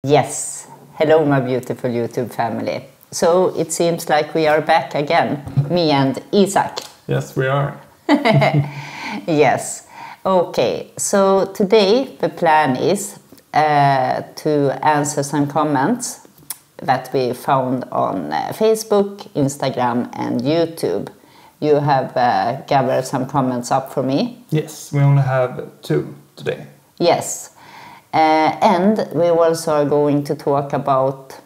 Yes, hello my beautiful YouTube family. So it seems like we are back again, me and Isak. Yes, we are. Yes, okay, so today the plan is to answer some comments that we found on Facebook, Instagram and YouTube. You have gathered some comments up for me. Yes, we only have 2 today. Yes. And we also are going to talk about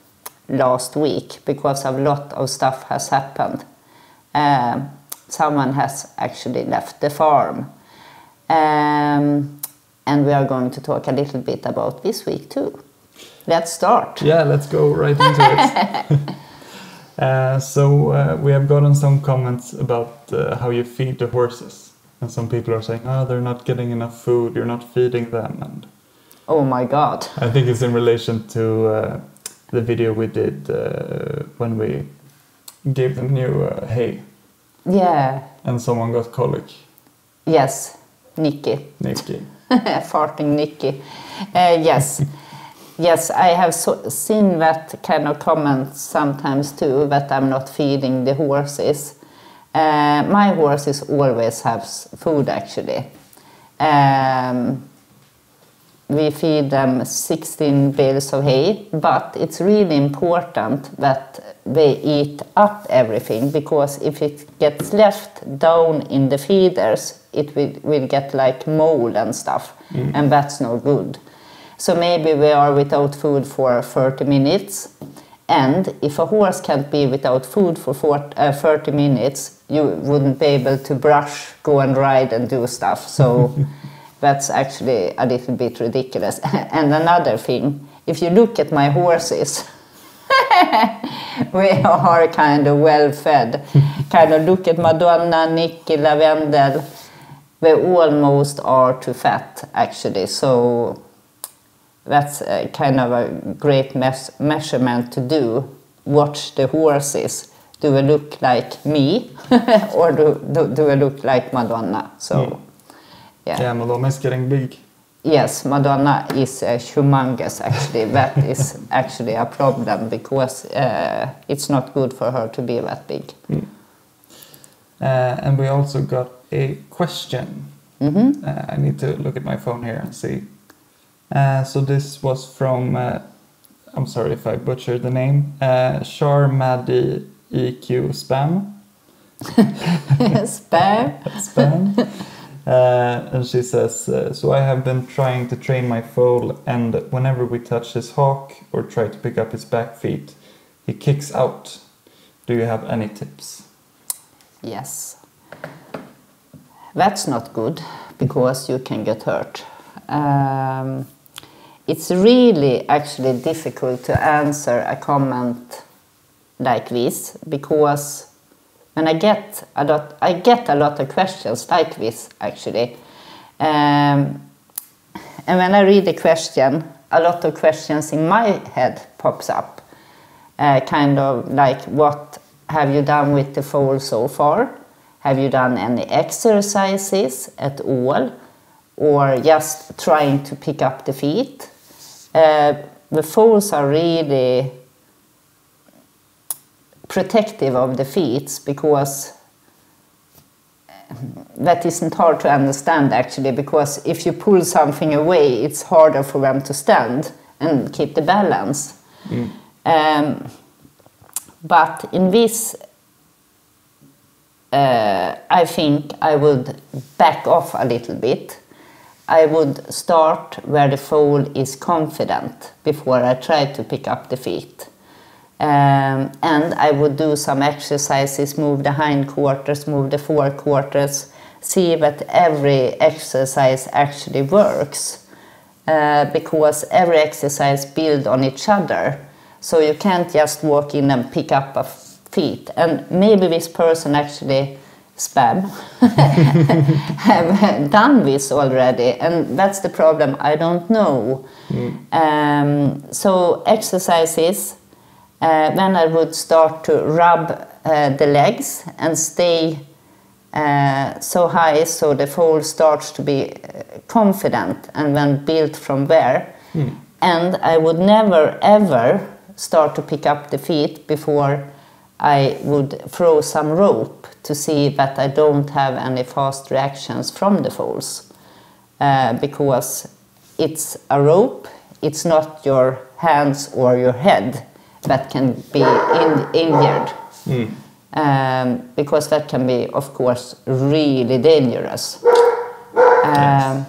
last week because a lot of stuff has happened. Someone has actually left the farm. And we are going to talk a little bit about this week too. Let's start. Yeah, let's go right into it. So we have gotten some comments about how you feed the horses. And some people are saying, oh, they're not getting enough food, you're not feeding them. And oh my God. I think it's in relation to the video we did when we gave them new hay. Yeah. And someone got colic. Yes, Nicky. Farting Nicky. Yes. Yes, I have seen that kind of comments sometimes too, that I'm not feeding the horses. My horses always have food actually. We feed them 16 bales of hay, but it's really important that they eat up everything, because if it gets left down in the feeders, it will get like mold and stuff, and that's no good. So maybe we are without food for 30 minutes, and if a horse can't be without food for 30 minutes, you wouldn't be able to brush, go and ride and do stuff. So that's actually a little bit ridiculous. And another thing, if you look at my horses, we are kind of well fed. Kind of look at Madonna, Nicky, Lavendel, they almost are too fat actually. So that's kind of a great measurement to do. Watch the horses. Do they look like me or do they look like Madonna? So. Yeah, Madonna is getting big. Yes, Madonna is humongous actually. That is actually a problem, because it's not good for her to be that big. And we also got a question. I need to look at my phone here and see. So this was from, I'm sorry if I butchered the name, Charmadi EQ Spam. Spam. And she says, so I have been trying to train my foal, and whenever we touch his hock or try to pick up his back feet, he kicks out. Do you have any tips? Yes. That's not good, because you can get hurt. It's really actually difficult to answer a comment like this, because and I get a lot of questions like this actually, and when I read the question, a lot of questions in my head pops up, kind of like, what have you done with the foal so far? Have you done any exercises at all, or just trying to pick up the feet? The foals are really protective of the feet, because that isn't hard to understand actually, because if you pull something away, it's harder for them to stand and keep the balance. But in this, I think I would back off a little bit. I would start where the foal is confident before I try to pick up the feet. And I would do some exercises, move the hindquarters, move the forequarters, see that every exercise actually works, because every exercise builds on each other. So you can't just walk in and pick up a feet. And maybe this person actually, Spam, have done this already, and that's the problem, I don't know. So exercises, then I would start to rub the legs and stay so high so the foal starts to be confident, and then build from there. And I would never ever start to pick up the feet before I would throw some rope to see that I don't have any fast reactions from the foals. Because it's a rope, it's not your hands or your head that can be injured. Because that can be, of course, really dangerous. Yes.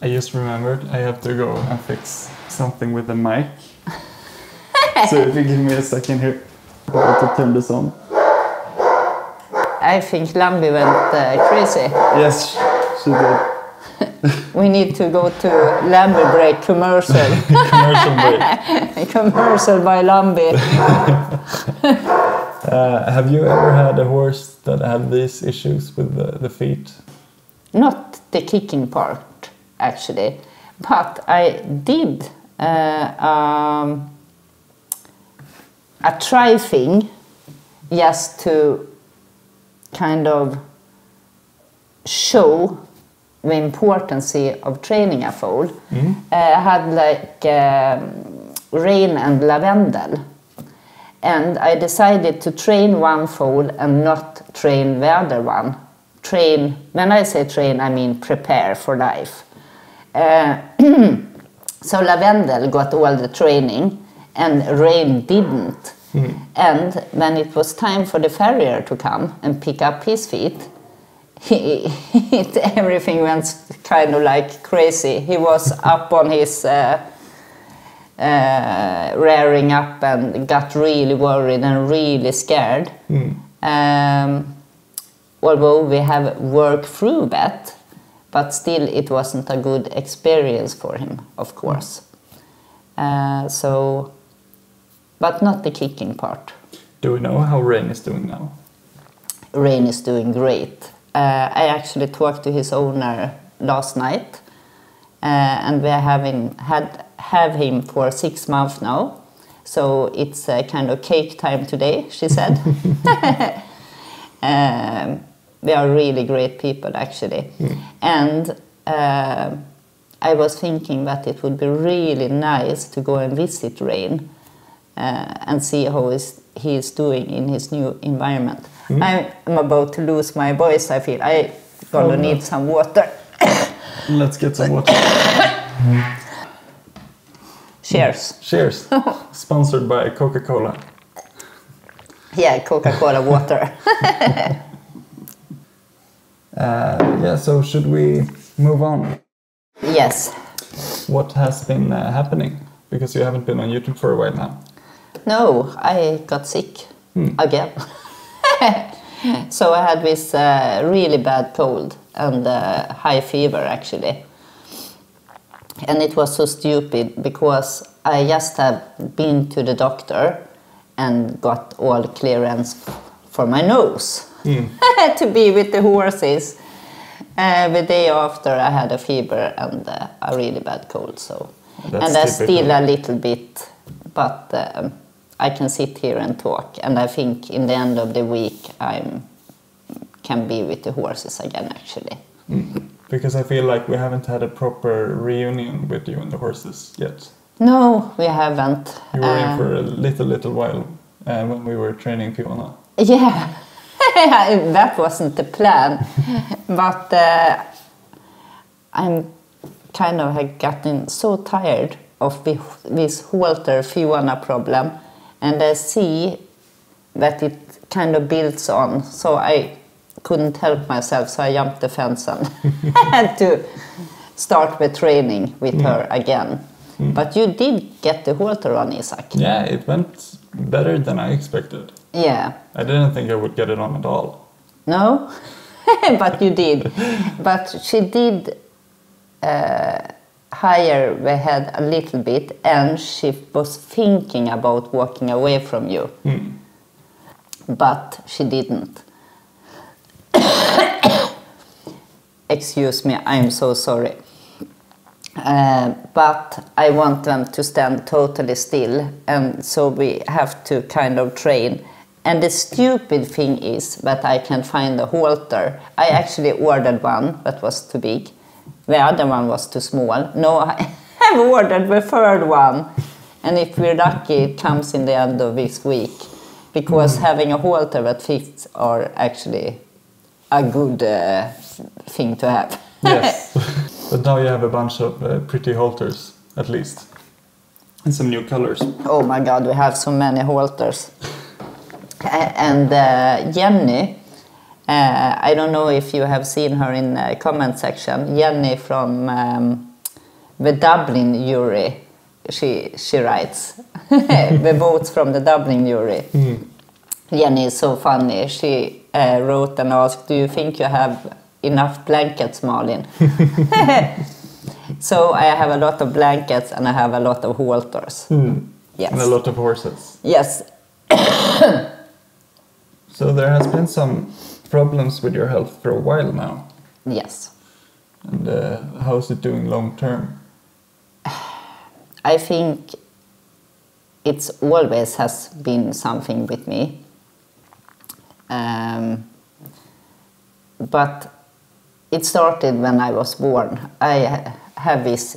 I just remembered I have to go and fix something with the mic. So if you give me a second here, I have to turn this on. I think Lambi went crazy. Yes, she did. We need to go to Lambi break commercial. Commercial break. Commercial by Lambi. Have you ever had a horse that had these issues with the feet? Not the kicking part, actually, but I did a try thing just to kind of show the importance of training a foal. I had like rain and lavendel, and I decided to train one foal and not train the other one. Train, when I say train, I mean prepare for life. So lavendel got all the training and rain didn't. And when it was time for the farrier to come and pick up his feet, everything went kind of like crazy. He was up on his rearing up and got really worried and really scared. Although we have worked through that, but still it wasn't a good experience for him, of course. But not the kicking part. Do we know how Rain is doing now? Rain is doing great. I actually talked to his owner last night, and we have him for 6 months now. So it's a kind of cake time today, she said. They are really great people, actually. And I was thinking that it would be really nice to go and visit Rain and see how he is doing in his new environment. I'm about to lose my voice, I feel. I'm gonna need some water. Let's get some water. Cheers. Cheers. Sponsored by Coca-Cola. Yeah, Coca-Cola water. Yeah, so should we move on? Yes. What has been happening? Because you haven't been on YouTube for a while now. No, I got sick again. So I had this really bad cold and high fever, actually. And it was so stupid because I just have been to the doctor and got all clearance for my nose to be with the horses. The day after I had a fever and a really bad cold. So, and I still a little bit, but I can sit here and talk. And I think in the end of the week I can be with the horses again, actually. Because I feel like we haven't had a proper reunion with you and the horses yet. No, we haven't. You were in for a little while when we were training Fiona. Yeah, that wasn't the plan. But I'm kind of have gotten so tired of this halter Fiona problem, and I see that it kind of builds on. So I couldn't help myself, so I jumped the fence and had to start the training with her again. But you did get the halter on, Isak. Yeah, it went better than I expected. Yeah. I didn't think I would get it on at all. No? But you did. But she did higher the head a little bit, and she was thinking about walking away from you. But she didn't. Excuse me, I'm so sorry. But I want them to stand totally still, and so we have to kind of train. And the stupid thing is that I can find a halter. I actually ordered one that was too big. The other one was too small. No, have ordered the third one. And if we're lucky, it comes in the end of this week. Because having a halter that fits are actually a good thing to have. Yes. But now you have a bunch of pretty halters, at least. And some new colors. Oh my God, we have so many halters. And Jenny, I don't know if you have seen her in the comment section. Jenny from the Dublin jury, she writes the votes from the Dublin jury. Jenny is so funny. She wrote and asked, do you think you have enough blankets, Malin? So I have a lot of blankets and I have a lot of halters. Yes. And a lot of horses. Yes. So there has been some problems with your health for a while now. Yes. And how's it doing long term? I think it's always has been something with me. But it started when I was born. I have this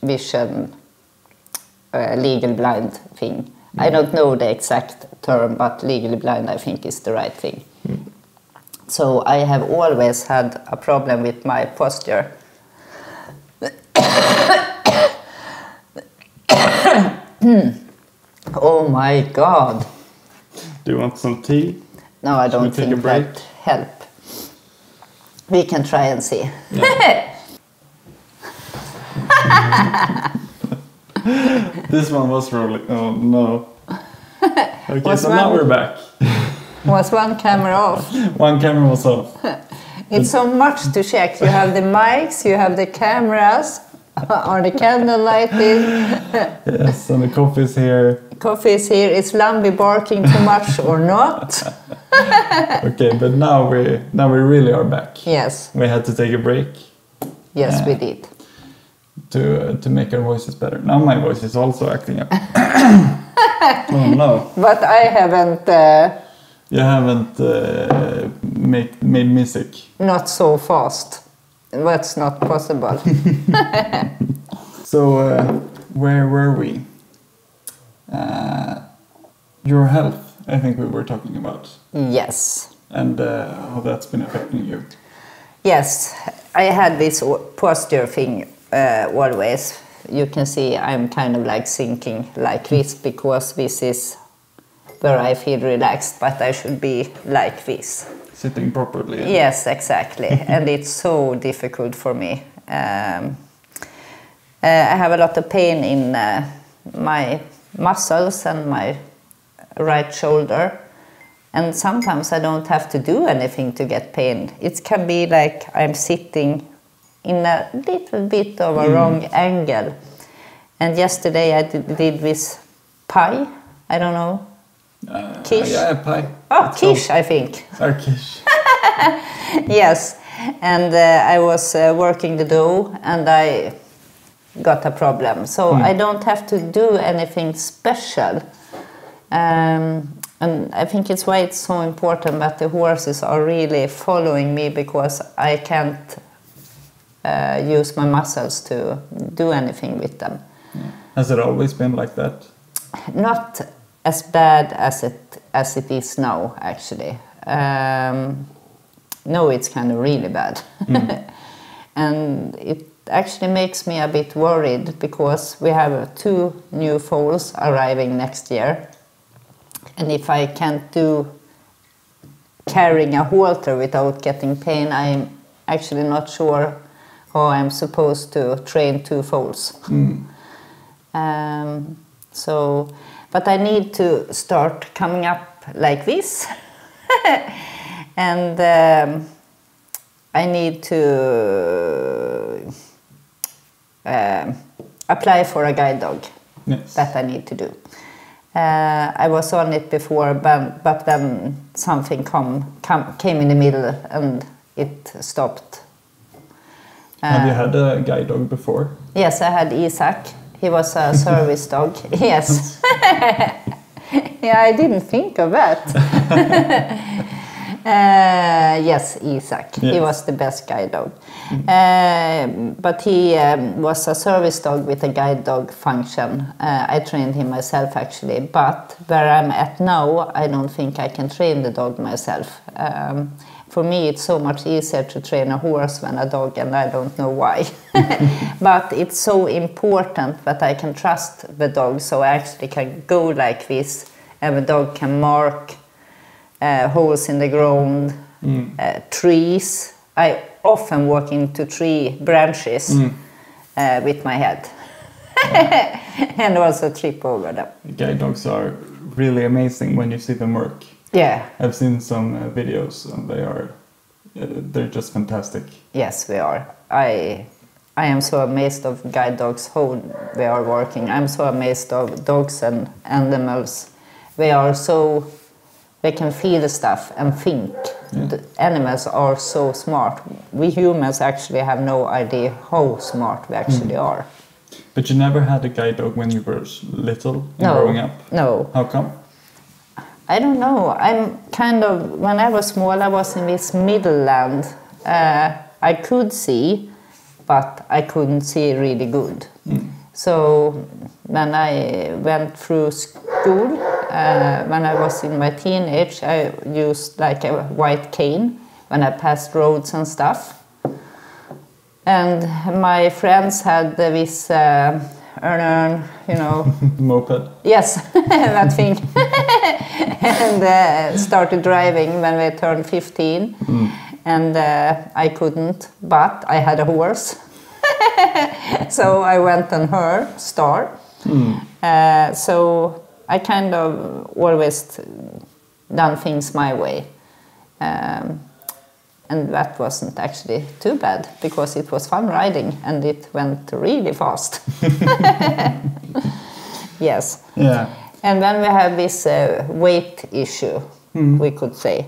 vision, legal blind thing. I don't know the exact term, but legally blind I think is the right thing. So I have always had a problem with my posture. Oh my God. Do you want some tea? No, I don't Should we take a think break? that help. We can try and see. Yeah. This one was rolling. Oh no. Okay, so now we're back. Was one camera off? One camera was off. It's so much to check. You have the mics, you have the cameras. Are the candle lighted? Yes, and the coffee's here. Coffee is here. Is Lambi barking too much or not? Okay, but now we really are back. Yes. We had to take a break. Yes, we did. To make our voices better. Now my voice is also acting up. Oh no. But I haven't... You haven't made music. Not so fast. That's not possible. So, where were we? Your health, I think we were talking about. Yes. And how that's been affecting you. Yes, I had this posture thing always. You can see I'm kind of like sinking like this because this is where I feel relaxed, but I should be like this. Sitting properly. Yes, exactly. And it's so difficult for me. I have a lot of pain in my muscles and my right shoulder. And sometimes I don't have to do anything to get pain. It can be like I'm sitting in a little bit of a wrong angle. And yesterday I did this pie. I don't know. Quiche? Yeah, pie. Oh, quiche, I think. Quiche. Yes. And I was working the dough and I got a problem. So I don't have to do anything special. And I think it's why it's so important that the horses are really following me because I can't use my muscles to do anything with them. Yeah. Has it always been like that? Not as bad as it is now, actually. No, it's kind of really bad. And it actually makes me a bit worried because we have 2 new foals arriving next year. And if I can't do carrying a halter without getting pain, I'm actually not sure how I'm supposed to train 2 foals. But I need to start coming up like this. And I need to apply for a guide dog. Yes. That I need to do. I was on it before, but then something came in the middle and it stopped. Have you had a guide dog before? Yes, I had Isak. He was a service dog. Yes. Yeah, I didn't think of that. Yes, Isak. Yes. He was the best guide dog. But he was a service dog with a guide dog function. I trained him myself actually, but where I'm at now, I don't think I can train the dog myself. For me, it's so much easier to train a horse than a dog, and I don't know why. But it's so important that I can trust the dog, so I actually can go like this, and the dog can mark holes in the ground, trees. I often walk into tree branches with my head, and also trip over them. Guide dogs are really amazing when you see them work. Yeah. I've seen some videos, and they're just fantastic. Yes, we are. I am so amazed of guide dogs how they are working. I'm so amazed of dogs and animals. They can feel stuff and think. Yeah. The animals are so smart. We humans actually have no idea how smart we actually are. But you never had a guide dog when you were little and growing up? No. How come? I don't know. When I was small, I was in this middle land. I could see, but I couldn't see really good. So when I went through school, when I was in my teenage, I used like a white cane when I passed roads and stuff. And my friends had this Moped? Yes, that thing. And started driving when we turned 15. And I couldn't, but I had a horse. So I went on her star. So I kind of always done things my way. And that wasn't actually too bad, because it was fun riding and it went really fast. Yes. Yeah. And then we have this weight issue, we could say.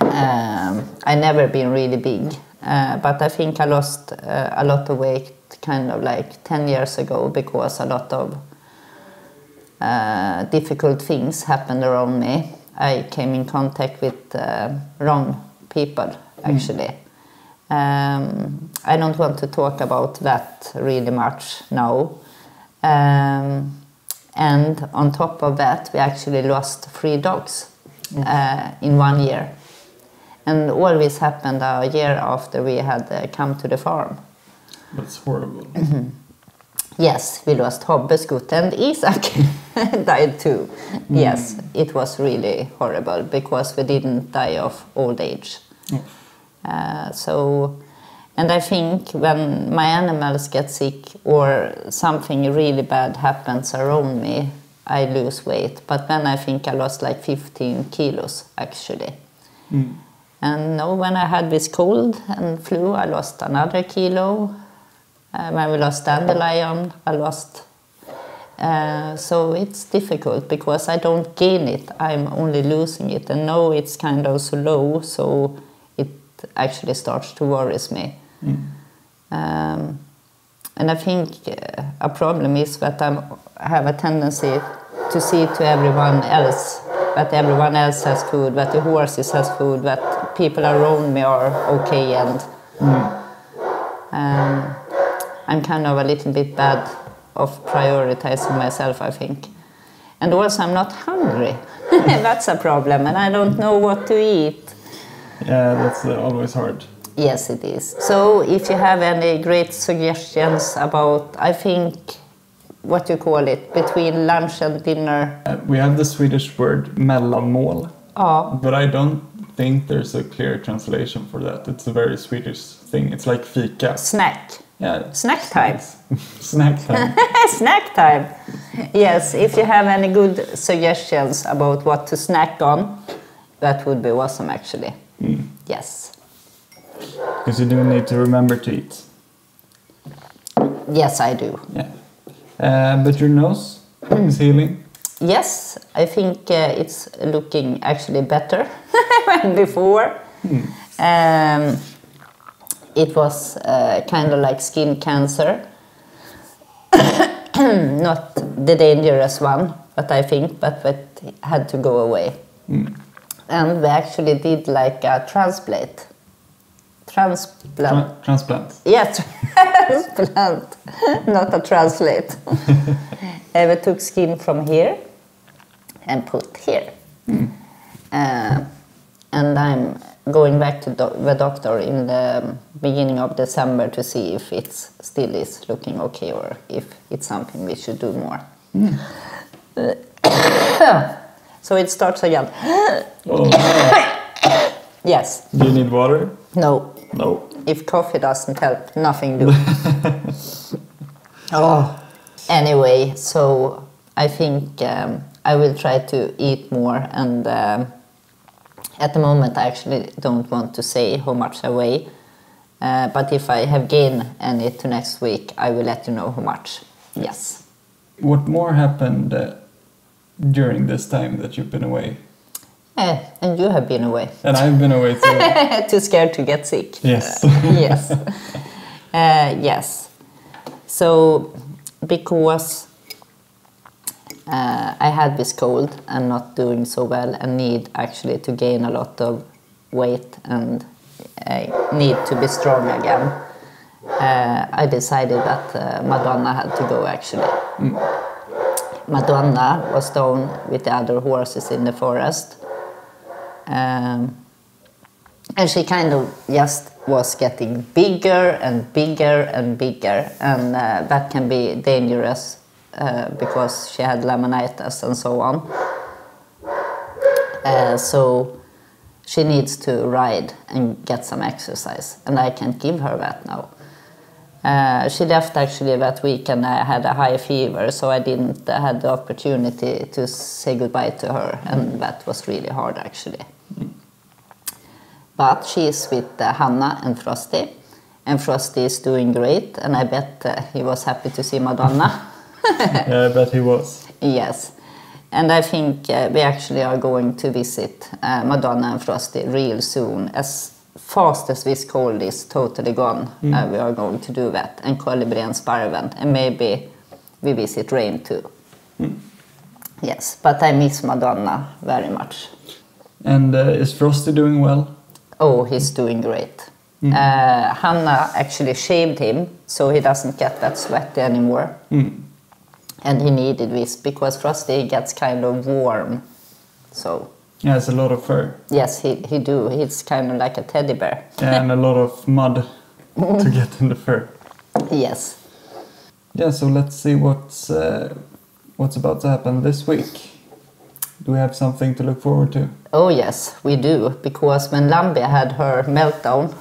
I never been really big, but I think I lost a lot of weight kind of like 10 years ago, because a lot of difficult things happened around me. I came in contact with wrong people, actually. I don't want to talk about that really much now. And on top of that, we actually lost 3 dogs in 1 year. And all this happened a year after we had come to the farm. That's horrible. Yes, we lost Hobbesgut, and Isak died too. Yes, it was really horrible, because we didn't die of old age. And I think when my animals get sick or something really bad happens around me, I lose weight. But then I think I lost like 15 kilos, actually. And now when I had this cold and flu, I lost another kilo. When we lost Dandelion, I lost. So it's difficult, because I don't gain it, I'm only losing it. And now it's kind of so low, so it actually starts to worry me. And I think a problem is that I have a tendency to see to everyone else, that everyone else has food, that the horses has food, that people around me are okay, and I'm kind of a little bit bad of prioritizing myself, I think. And also I'm not hungry. That's a problem, and I don't know what to eat. Yeah, that's always hard. Yes, it is. So if you have any great suggestions about, I think, what you call it, between lunch and dinner. We have the Swedish word mellanmål, but I don't think there's a clear translation for that. It's a very Swedish thing. It's like fika. Snack. Yeah. Snack time. Snack time. Snack time. Yes, if you have any good suggestions about what to snack on, that would be awesome, actually. Yes. Because you do need to remember to eat. Yes, I do. Yeah. But your nose is healing? Yes, I think it's looking actually better than before. It was kind of like skin cancer. Not the dangerous one, but I think, but it had to go away. And we actually did like a transplant. Transplant. Yes, transplant, not a translate. We took skin from here and put here. And I'm going back to the doctor in the beginning of December to see if it still is looking okay or if it's something we should do more. So it starts again. Oh. Yes. Do you need water? No. No. If coffee doesn't help, nothing do. Oh. Anyway, so I think I will try to eat more, and at the moment I actually don't want to say how much I weigh, but if I have gained any to next week, I will let you know how much. Yes. What more happened during this time that you've been away? And you have been away. And I've been away too. Too scared to get sick. Yes. Yes. Yes. So, because I had this cold and not doing so well and need actually to gain a lot of weight and need to be strong again, I decided that Madonna had to go actually. Madonna was down with the other horses in the forest. And she kind of just was getting bigger and bigger and bigger, and that can be dangerous because she had laminitis and so on. So she needs to ride and get some exercise, and I can't give her that now. She left actually that week and I had a high fever, so I didn't have the opportunity to say goodbye to her, and that was really hard actually. But she is with Hannah and Frosty, and Frosty is doing great, and I bet he was happy to see Madonna. Yeah, I bet he was. Yes, and I think we actually are going to visit Madonna and Frosty real soon. As fast as this cold is totally gone, we are going to do that, and Kolibri and Sparven, and maybe we visit Rain too. Yes, but I miss Madonna very much. And is Frosty doing well? Oh, he's doing great. Hannah actually shaved him so he doesn't get that sweaty anymore. And he needed this because Frosty gets kind of warm. So Yeah, it's a lot of fur. yes, he do. He's kind of like a teddy bear. Yeah, and a lot of mud to get in the fur. Yes. Yeah, so let's see what's about to happen this week. Do we have something to look forward to? Oh yes, we do, because when Lambia had her meltdown,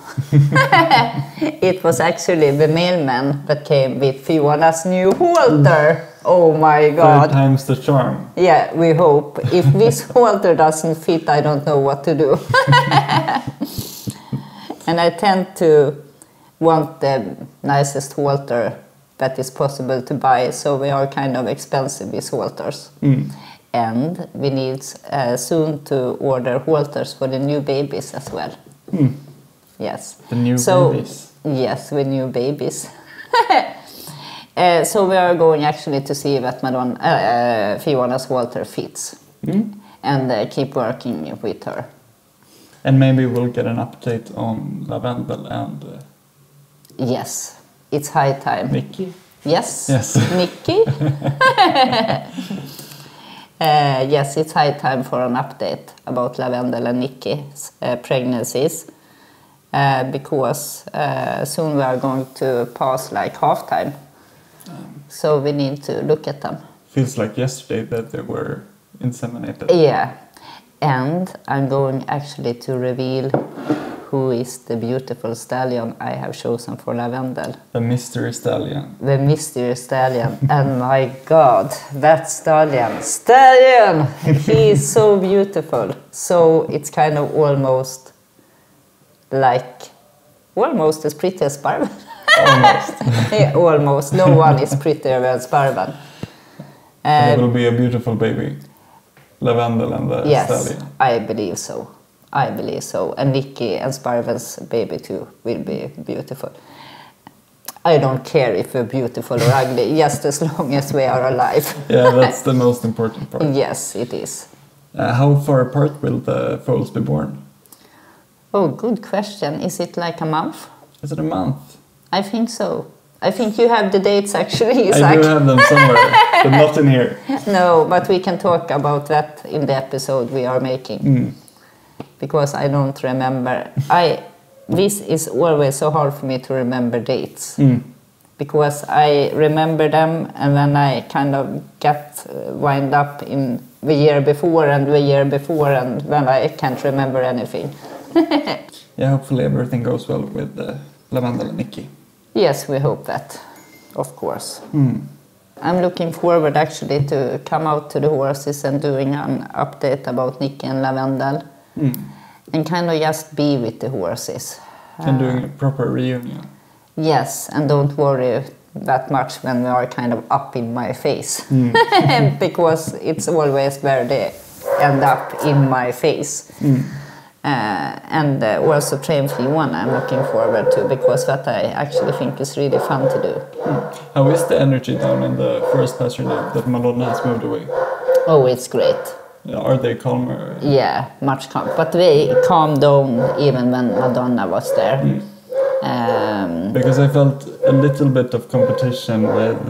it was actually the mailman that came with Fiona's new halter. Oh my God. 3 times the charm. Yeah, we hope. If this halter doesn't fit, I don't know what to do. And I tend to want the nicest halter that is possible to buy, so we are kind of expensive, these halters. And we need soon to order halters for the new babies as well. Yes. The new babies. Yes, with new babies. So we are going actually to see that Fiona's halter fits. And keep working with her. And maybe we'll get an update on Lavendel and... Yes, it's high time. Nikki? Yes, Yes. Nikki. Yes, it's high time for an update about Lavendel and Nikki's pregnancies, because soon we are going to pass like half time, so we need to look at them. Feels like yesterday that they were inseminated. Yeah, and I'm going actually to reveal who is the beautiful stallion I have chosen for Lavendel. The mystery stallion. The mystery stallion. And my God, that stallion. Stallion! He is so beautiful. So it's kind of almost as pretty as Sparven. Almost. Yeah, almost. No one is prettier than Sparven. It will be a beautiful baby. Lavendel and the stallion. Yes, I believe so. I believe so. And Nikki and Sparven's baby too will be beautiful. I don't care if we're beautiful or ugly, just as long as we are alive. Yeah, that's the most important part. Yes, it is. How far apart will the foals be born? Oh, good question. Is it like a month? Is it a month? I think so. I think you have the dates actually, Isak. I do have them somewhere, but not in here. No, but we can talk about that in the episode we are making. Because I don't remember. This is always so hard for me to remember dates. Because I remember them and then I kind of get wind up in the year before and the year before, and then I can't remember anything. Yeah, hopefully everything goes well with Lavendel and Nikki. Yes, we hope that, of course. I'm looking forward actually to come out to the horses and doing an update about Nikki and Lavendel. And kind of just be with the horses. And doing a proper reunion. Yes, and don't worry that much when we are kind of up in my face. Because it's always where they end up in my face. And also train Fiona I'm looking forward to, because that I actually think is really fun to do. How is the energy down in the forest pasture now that Madonna has moved away? Oh, it's great. Are they calmer? Yeah, much calm. But they calmed down even when Madonna was there. Because I felt a little bit of competition with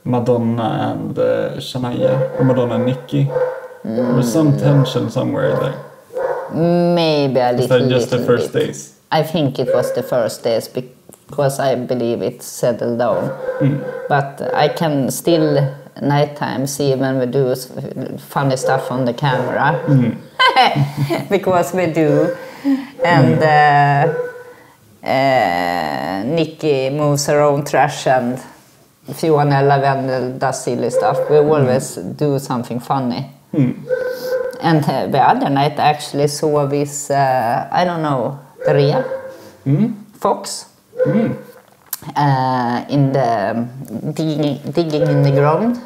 Madonna and Shania, or Madonna and Nikki. There was some tension somewhere there. Maybe a little bit. Is that just the first days? I think it was the first days because I believe it settled down. But I can still nighttime see when we do funny stuff on the camera. Because we do. And Nikki moves her own trash and Fiona and Lavendel does silly stuff. We always do something funny. And the other night I actually saw this, I don't know, the real fox in the digging in the ground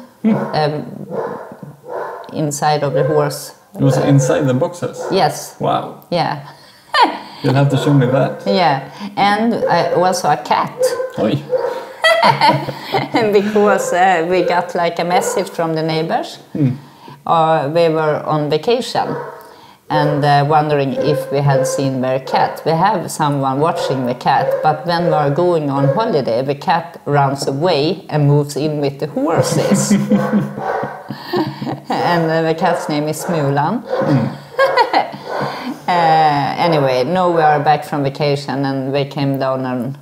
inside of the horse. It was inside the boxes? Yes. Wow. Yeah. You'll have to show me that. Yeah, and also a cat. Oi. Because we got like a message from the neighbors. We were on vacation and wondering if we had seen their cat. We have someone watching the cat, but when we are going on holiday, the cat runs away and moves in with the horses. And the cat's name is Malin. Anyway, now we are back from vacation and we came down and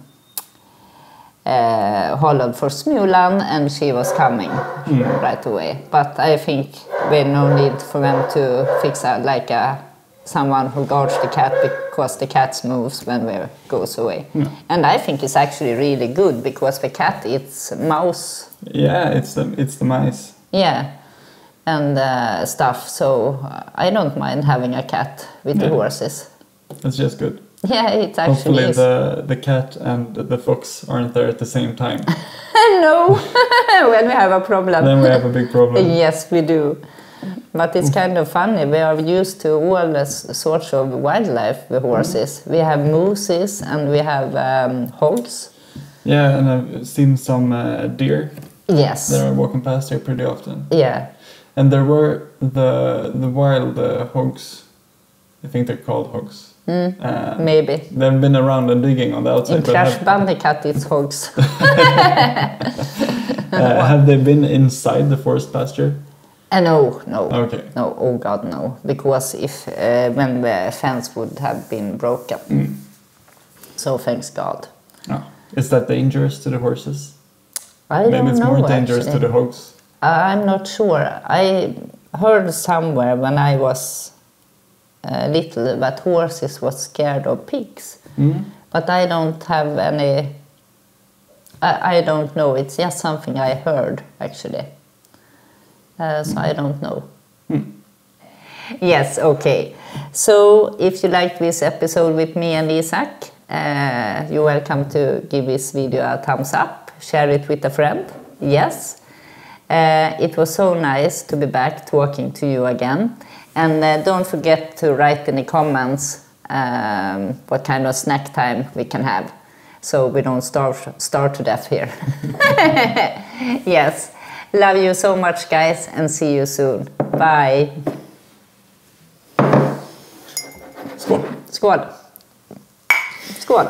hollered for Smulan, and she was coming right away. But I think we no need for them to fix someone who guards the cat, because the cat moves when we goes away. And I think it's actually really good because the cat eats mouse. Yeah, it's the mice. Yeah, and stuff. So I don't mind having a cat with the horses. That's just good. Yeah, it actually Hopefully is. the cat and the fox aren't there at the same time. No, when we have a problem. Then we have a big problem. Yes, we do. But it's kind of funny. We are used to all sorts of wildlife with horses. We have mooses and we have hogs. Yeah, and I've seen some deer. Yes. That are walking past here pretty often. Yeah. And there were the wild hogs. I think they're called hogs. Maybe. They've been around and digging on the outside. In Crash Bandicoot, it's hogs. Have they been inside the forest pasture? No. Okay. No, oh God, no. Because if when the fence would have been broken. So thanks God. Oh. Is that dangerous to the horses? I don't know. Maybe it's more dangerous to the hogs. I'm not sure. I heard somewhere when I was little that horses was scared of pigs. But I don't have any. I don't know. It's just something I heard actually. So I don't know. Yes, okay. So if you like this episode with me and Isak, you're welcome to give this video a thumbs up, share it with a friend. Yes. It was so nice to be back talking to you again. And don't forget to write in the comments what kind of snack time we can have, so we don't starve to death here. Yes. Love you so much, guys, and see you soon. Bye. Skål! Skål!